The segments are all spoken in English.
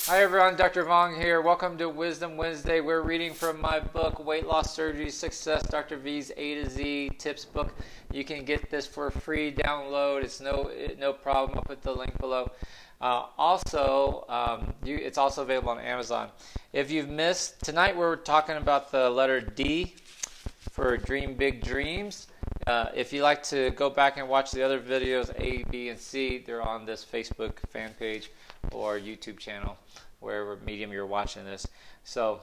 Hi everyone, Dr. Vuong here. Welcome to Wisdom Wednesday. We're reading from my book, Weight Loss Surgery Success, Dr. V's A to Z Tips book. You can get this for a free download. It's no problem. I'll put the link below. It's also available on Amazon. If you've missed, tonight we're talking about the letter D for Dream Big Dreams. If you like to go back and watch the other videos, A, B, and C, they're on this Facebook fan page or YouTube channel, wherever medium you're watching this. So,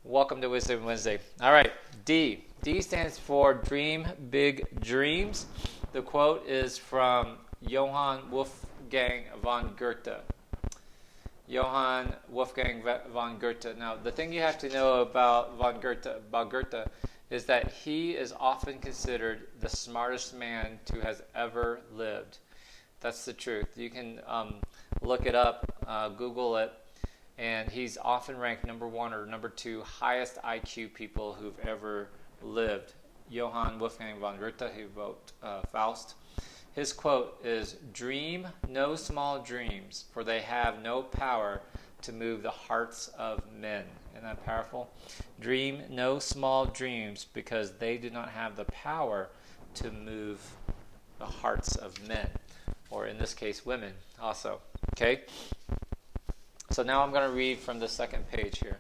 welcome to Wisdom Wednesday. All right, D. D stands for Dream Big Dreams. The quote is from Johann Wolfgang von Goethe. Johann Wolfgang von Goethe. Now, the thing you have to know about Goethe is that he is often considered the smartest man who has ever lived. That's the truth. You can look it up, Google it, and he's often ranked number one or number two highest IQ people who've ever lived. Johann Wolfgang von Goethe, who wrote Faust. His quote is, "Dream no small dreams, for they have no power to move the hearts of men." Isn't that powerful? Dream no small dreams because they do not have the power to move the hearts of men, or in this case, women also. Okay? So now I'm going to read from the second page here.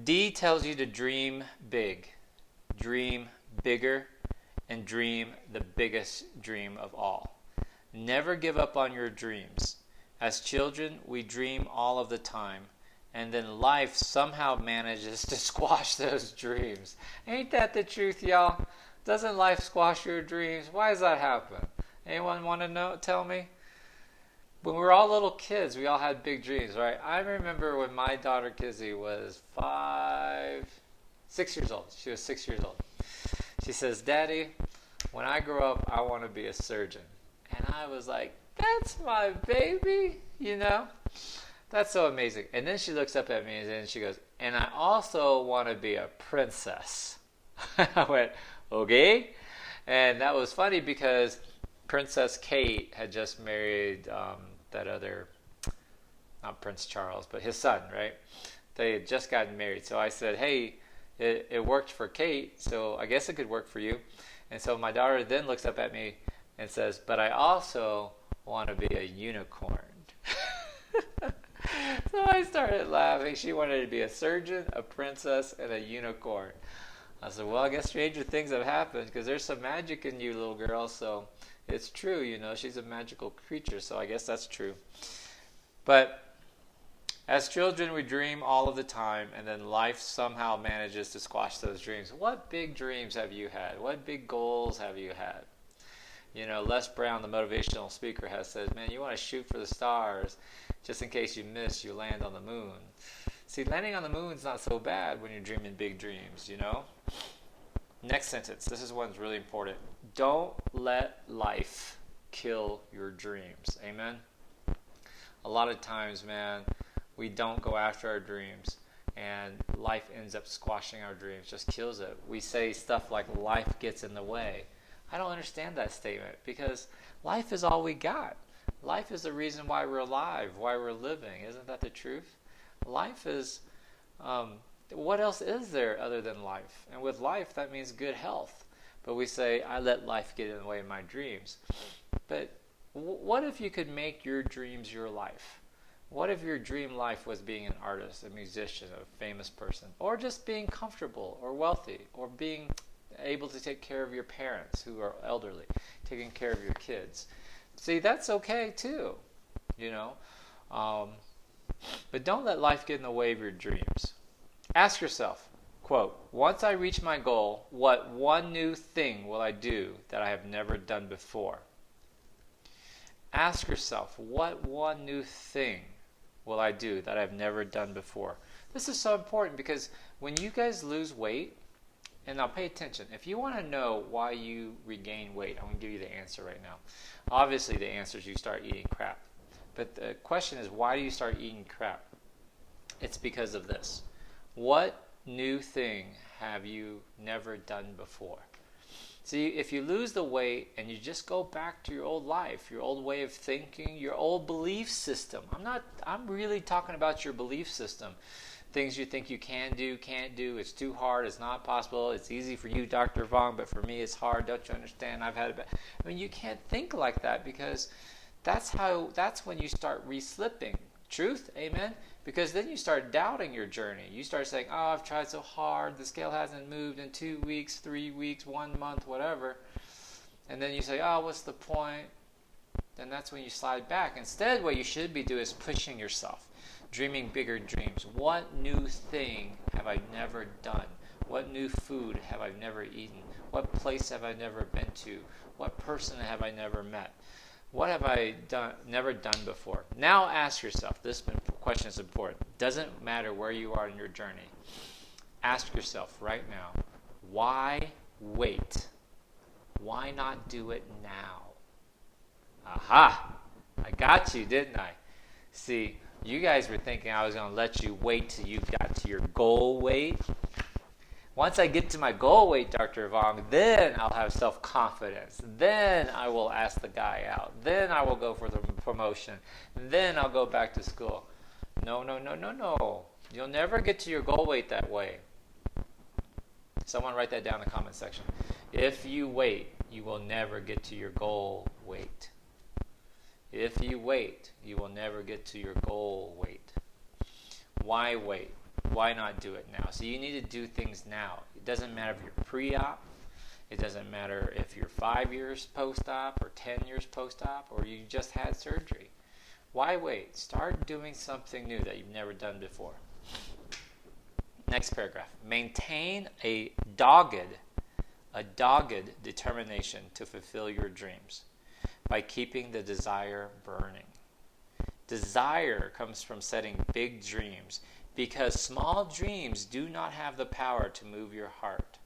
D tells you to dream big, dream bigger, and dream the biggest dream of all. Never give up on your dreams. As children, we dream all of the time, and then life somehow manages to squash those dreams. Ain't that the truth, y'all? Doesn't life squash your dreams? Why does that happen? Anyone want to know? Tell me. When we were all little kids, we all had big dreams, right? I remember when my daughter Kizzy was 6 years old. She was 6 years old. She says, "Daddy, when I grow up, I want to be a surgeon." And I was like, "That's my baby," you know? That's so amazing. And then she looks up at me and she goes, "And I also want to be a princess." I went, "Okay." And that was funny because Princess Kate had just married that other, not Prince Charles, but his son, right? They had just gotten married. So I said, "Hey, it worked for Kate, so I guess it could work for you." And so my daughter then looks up at me and says, "But I also want to be a unicorn." So I started laughing. She wanted to be a surgeon, a princess, and a unicorn. I said, "Well, I guess stranger things have happened because there's some magic in you, little girl." So it's true, you know, she's a magical creature. So I guess that's true. But as children, we dream all of the time, and then life somehow manages to squash those dreams. What big dreams have you had? What big goals have you had? You know, Les Brown, the motivational speaker, has said, "Man, you want to shoot for the stars. Just in case you miss, you land on the moon." See, landing on the moon's not so bad when you're dreaming big dreams, you know? Next sentence. This is one's really important. Don't let life kill your dreams. Amen? A lot of times, man, we don't go after our dreams, and life ends up squashing our dreams, just kills it. We say stuff like life gets in the way. I don't understand that statement because life is all we got. Life is the reason why we're alive, why we're living. Isn't that the truth? Life is, what else is there other than life? And with life, that means good health. But we say, "I let life get in the way of my dreams." But what if you could make your dreams your life? What if your dream life was being an artist, a musician, a famous person, or just being comfortable or wealthy, or being able to take care of your parents who are elderly, taking care of your kids? See, that's okay too, you know. But don't let life get in the way of your dreams. Ask yourself, quote, "Once I reach my goal, what one new thing will I do that I have never done before?" Ask yourself, what one new thing will I do that I've never done before? This is so important because when you guys lose weight, and now pay attention, if you want to know why you regain weight, I'm going to give you the answer right now. Obviously, the answer is you start eating crap. But the question is, why do you start eating crap? It's because of this. What new thing have you never done before? See, if you lose the weight and you just go back to your old life, your old way of thinking, your old belief system. I'm really talking about your belief system. Things you think you can do, can't do, it's too hard, it's not possible, it's easy for you, Dr. Vuong, but for me it's hard, don't you understand? I mean, you can't think like that, because that's when you start re-slipping. Truth, amen? Because then you start doubting your journey. You start saying, oh, I've tried so hard, the scale hasn't moved in 2 weeks, 3 weeks, 1 month, whatever. And then you say, oh, what's the point? Then that's when you slide back. Instead, what you should be doing is pushing yourself. Dreaming bigger dreams. What new thing have I never done? What new food have I never eaten? What place have I never been to? What person have I never met? What have I never done before? Now ask yourself, this question is important. Doesn't matter where you are in your journey. Ask yourself right now, why wait? Why not do it now? Aha! I got you, didn't I? See, you guys were thinking I was going to let you wait till you got to your goal weight. Once I get to my goal weight, Dr. Vuong, then I'll have self-confidence. Then I will ask the guy out. Then I will go for the promotion. Then I'll go back to school. No. You'll never get to your goal weight that way. Someone write that down in the comment section. If you wait, you will never get to your goal weight. If you wait, you will never get to your goal weight. Why wait? Why not do it now? So you need to do things now. It doesn't matter if you're pre-op. It doesn't matter if you're 5 years post-op or 10 years post-op or you just had surgery. Why wait? Start doing something new that you've never done before. Next paragraph. Maintain a dogged determination to fulfill your dreams by keeping the desire burning. Desire comes from setting big dreams, because small dreams do not have the power to move your heart.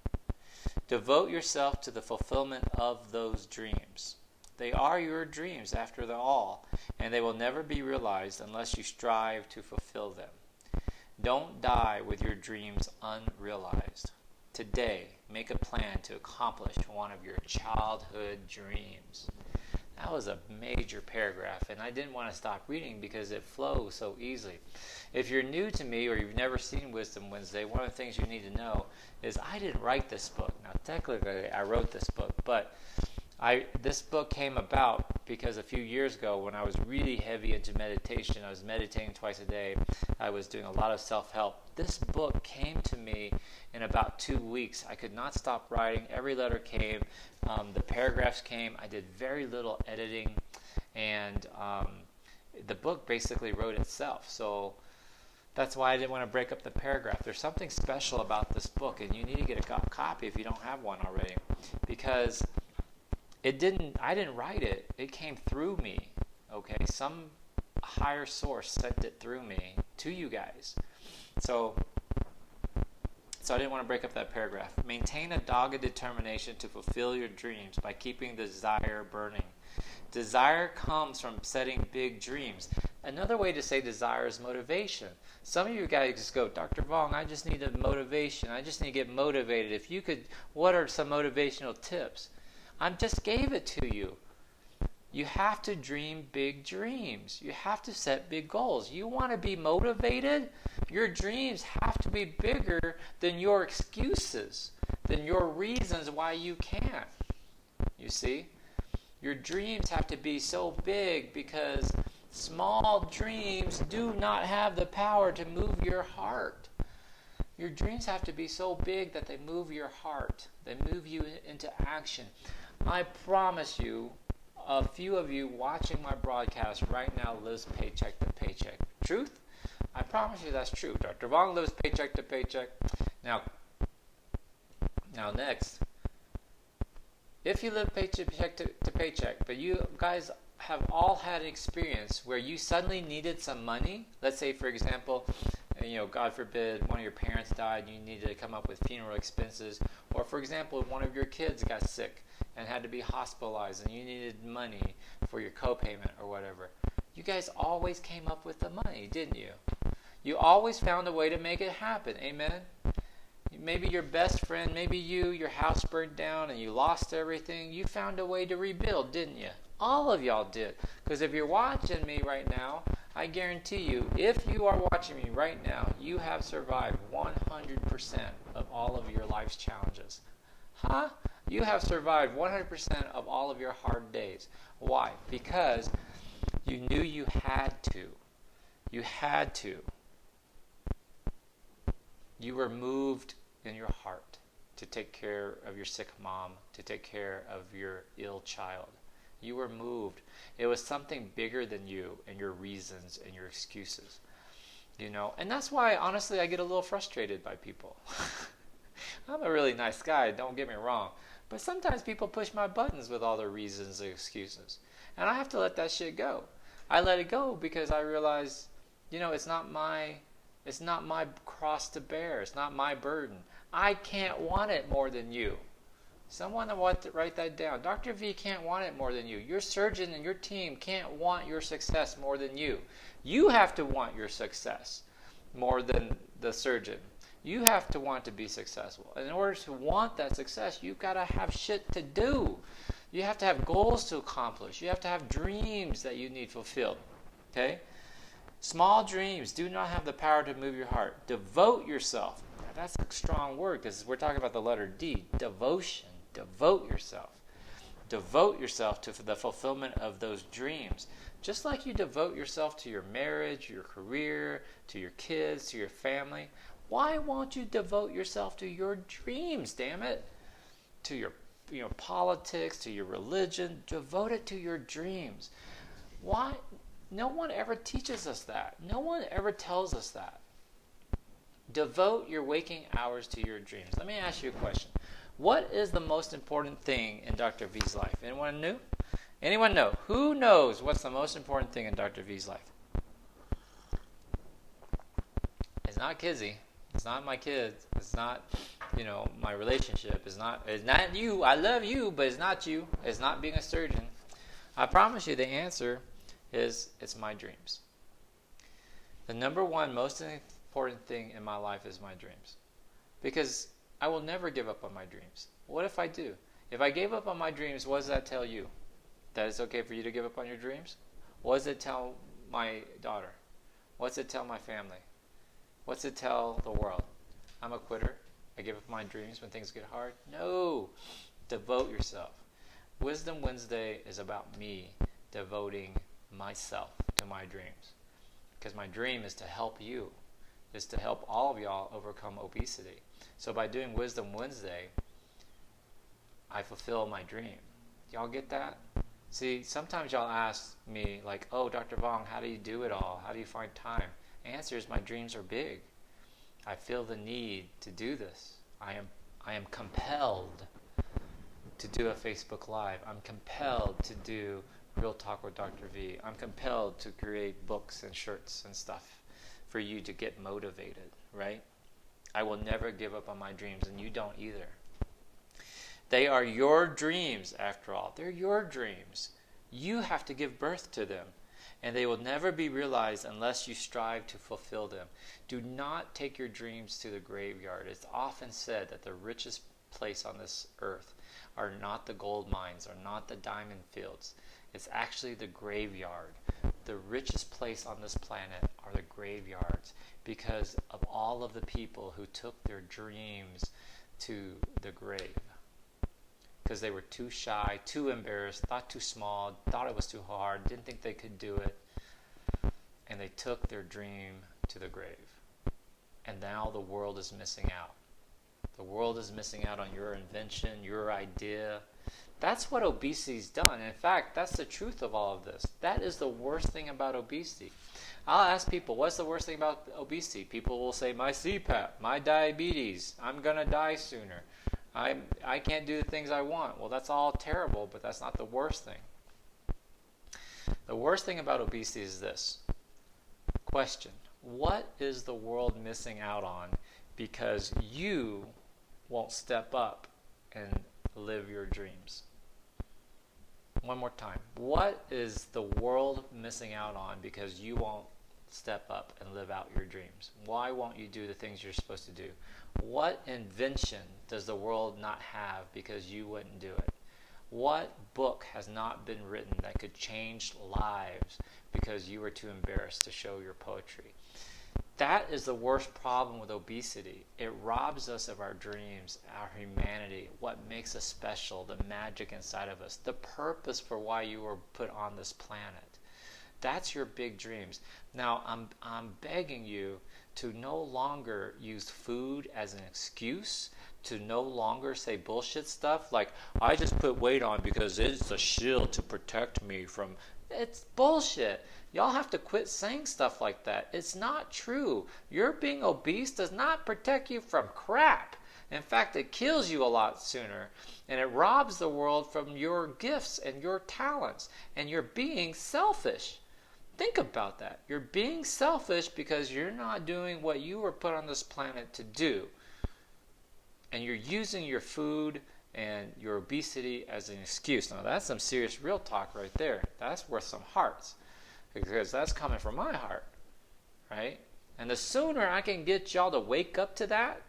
Devote yourself to the fulfillment of those dreams. They are your dreams after all, and they will never be realized unless you strive to fulfill them. Don't die with your dreams unrealized. Today, make a plan to accomplish one of your childhood dreams. That was a major paragraph, and I didn't want to stop reading because it flows so easily. If you're new to me or you've never seen Wisdom Wednesday, one of the things you need to know is I didn't write this book. Now, technically, I wrote this book, but this book came about because a few years ago when I was really heavy into meditation, I was meditating twice a day, I was doing a lot of self-help. This book came to me in about 2 weeks. I could not stop writing. Every letter came. The paragraphs came. I did very little editing, and the book basically wrote itself. So that's why I didn't want to break up the paragraph. There's something special about this book, and you need to get a copy if you don't have one already, because I didn't write it. It came through me. Okay, some higher source sent it through me to you guys. So I didn't want to break up that paragraph. Maintain a dogged determination to fulfill your dreams by keeping the desire burning. Desire comes from setting big dreams. Another way to say desire is motivation. Some of you guys just go, Dr. Vuong, I just need a motivation. I just need to get motivated. If you could, what are some motivational tips? I just gave it to you. You have to dream big dreams. You have to set big goals. You want to be motivated? Your dreams have to be bigger than your excuses, than your reasons why you can't. You see? Your dreams have to be so big because small dreams do not have the power to move your heart. Your dreams have to be so big that they move your heart. They move you into action. I promise you, a few of you watching my broadcast right now lives paycheck to paycheck. Truth? I promise you that's true. Dr. Vuong lives paycheck to paycheck. Now next, if you live paycheck to paycheck, but you guys have all had an experience where you suddenly needed some money, let's say for example, God forbid, one of your parents died and you needed to come up with funeral expenses, or for example, one of your kids got sick and had to be hospitalized and you needed money for your co-payment or whatever. You guys always came up with the money, didn't you? You always found a way to make it happen. Amen? maybe your best friend, maybe your house burned down and you lost everything. You found a way to rebuild, didn't you? All of y'all did. Because if you're watching me right now, I guarantee you, if you are watching me right now, you have survived 100% of all of your life's challenges. Huh? You have survived 100% of all of your hard days. Why? Because you knew you had to. You had to. You were moved in your heart to take care of your sick mom, to take care of your ill child. You were moved. It was something bigger than you and your reasons and your excuses. You know, and that's why, honestly, I get a little frustrated by people. I'm a really nice guy, don't get me wrong. But sometimes people push my buttons with all their reasons and excuses. And I have to let that shit go. I let it go because I realize, you know, it's not my cross to bear. It's not my burden. I can't want it more than you. Someone want to write that down. Dr. V can't want it more than you. Your surgeon and your team can't want your success more than you. You have to want your success more than the surgeon. You have to want to be successful. And in order to want that success, you've got to have shit to do. You have to have goals to accomplish. You have to have dreams that you need fulfilled. Okay? Small dreams do not have the power to move your heart. Devote yourself. Now, that's a strong word because we're talking about the letter D. Devotion. Devote yourself. Devote yourself to the fulfillment of those dreams. Just like you devote yourself to your marriage, your career, to your kids, to your family. Why won't you devote yourself to your dreams, damn it? To your politics, to your religion. Devote it to your dreams. Why? No one ever teaches us that. No one ever tells us that. Devote your waking hours to your dreams. Let me ask you a question. What is the most important thing in Dr. V's life? Anyone know? Anyone know? Who knows what's the most important thing in Dr. V's life? It's not Kizzy. It's not my kids. It's not, my relationship. It's not you. I love you, but it's not you. It's not being a surgeon. I promise you the answer is it's my dreams. The number one most important thing in my life is my dreams. Because I will never give up on my dreams. What if I do? If I gave up on my dreams, what does that tell you? That it's okay for you to give up on your dreams? What does it tell my daughter? What's it tell my family? What's it tell the world? I'm a quitter. I give up my dreams when things get hard? No. Devote yourself. Wisdom Wednesday is about me devoting myself to my dreams. Because my dream is to help you. Is to help all of y'all overcome obesity. So by doing Wisdom Wednesday, I fulfill my dream. Y'all get that? See, sometimes y'all ask me like, oh, Dr. Vuong, how do you do it all? How do you find time? The answer is my dreams are big. I feel the need to do this. I am compelled to do a Facebook Live. I'm compelled to do Real Talk with Dr. V. I'm compelled to create books and shirts and stuff for you to get motivated, right? I will never give up on my dreams, and you don't either. They are your dreams, after all. They're your dreams. You have to give birth to them, and they will never be realized unless you strive to fulfill them. Do not take your dreams to the graveyard. It's often said that the richest place on this earth are not the gold mines, are not the diamond fields. It's actually the graveyard. The richest place on this planet are the graveyards because of all of the people who took their dreams to the grave. Because they were too shy, too embarrassed, thought too small, thought it was too hard, didn't think they could do it. And they took their dream to the grave. And now the world is missing out. The world is missing out on your invention, your idea. That's what obesity's done. In fact, that's the truth of all of this. That is the worst thing about obesity. I'll ask people, what's the worst thing about obesity? People will say, my CPAP, my diabetes, I'm going to die sooner. I can't do the things I want. Well, that's all terrible, but that's not the worst thing. The worst thing about obesity is this. Question, what is the world missing out on because you won't step up and live your dreams? One more time. What is the world missing out on because you won't step up and live out your dreams? Why won't you do the things you're supposed to do? What invention does the world not have because you wouldn't do it? What book has not been written that could change lives because you were too embarrassed to show your poetry? That is the worst problem with obesity. It robs us of our dreams, our humanity, what makes us special, the magic inside of us, the purpose for why you were put on this planet. That's your big dreams. Now, I'm begging you to no longer use food as an excuse, to no longer say bullshit stuff like, I just put weight on because it's a shield to protect me from... It's bullshit. Y'all have to quit saying stuff like that. It's not true. Your being obese does not protect you from crap. In fact, it kills you a lot sooner, and it robs the world from your gifts and your talents, and you're being selfish. Think about that. You're being selfish because you're not doing what you were put on this planet to do. And you're using your food and your obesity as an excuse. Now, that's some serious real talk right there. That's worth some hearts, because that's coming from my heart, right? And the sooner I can get y'all to wake up to that,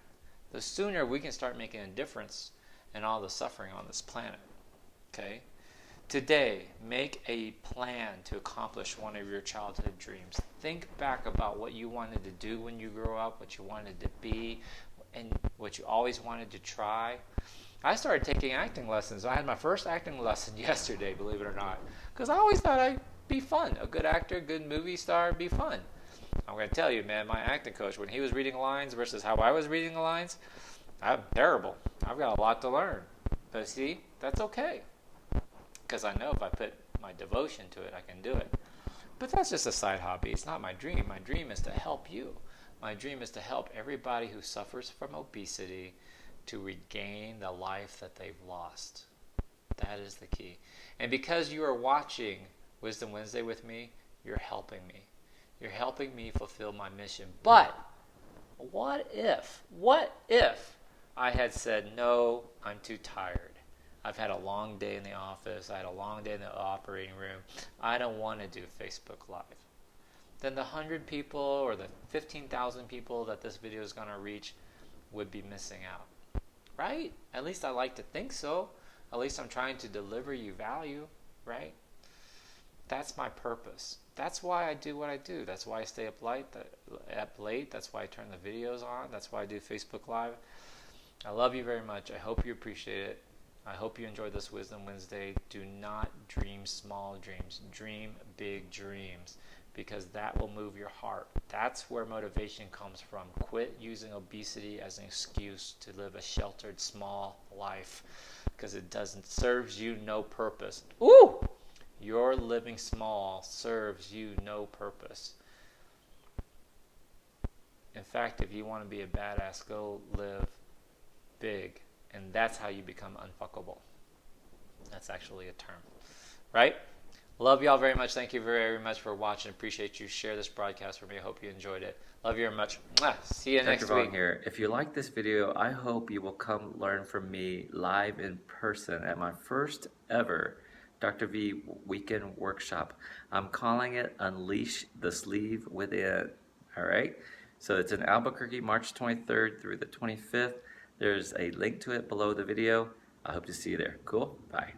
the sooner we can start making a difference in all the suffering on this planet, okay? Today, make a plan to accomplish one of your childhood dreams. Think back about what you wanted to do when you grew up, what you wanted to be, and what you always wanted to try. I started taking acting lessons. I had my first acting lesson yesterday, believe it or not, because I always thought I'd be fun. A good actor, good movie star, be fun. I'm going to tell you, man, my acting coach, when he was reading lines versus how I was reading the lines, I'm terrible. I've got a lot to learn. But see, that's okay, because I know if I put my devotion to it, I can do it. But that's just a side hobby. It's not my dream. My dream is to help you. My dream is to help everybody who suffers from obesity to regain the life that they've lost. That is the key. And because you are watching Wisdom Wednesday with me, you're helping me. You're helping me fulfill my mission. But what if I had said, no, I'm too tired. I've had a long day in the office. I had a long day in the operating room. I don't want to do Facebook Live. Then the 100 people or the 15,000 people that this video is going to reach would be missing out. Right? At least I like to think so. At least I'm trying to deliver you value, right? That's my purpose. That's why I do what I do. That's why I stay up late. That's why I turn the videos on. That's why I do Facebook Live. I love you very much. I hope you appreciate it. I hope you enjoyed this Wisdom Wednesday. Do not dream small dreams. Dream big dreams, because that will move your heart. That's where motivation comes from. Quit using obesity as an excuse to live a sheltered, small life, because it doesn't serves you no purpose. Ooh! Your living small serves you no purpose. In fact, if you want to be a badass, go live big. And that's how you become unfuckable. That's actually a term, right? Love y'all very much. Thank you very much for watching. Appreciate you. Share this broadcast for me. I hope you enjoyed it. Love you very much. Mwah. See you next week. Duc Vuong here. If you like this video, I hope you will come learn from me live in person at my first ever Dr. V weekend workshop. I'm calling it Unleash the Sleeve Within. All right? So it's in Albuquerque, March 23rd through the 25th. There's a link to it below the video. I hope to see you there. Cool? Bye.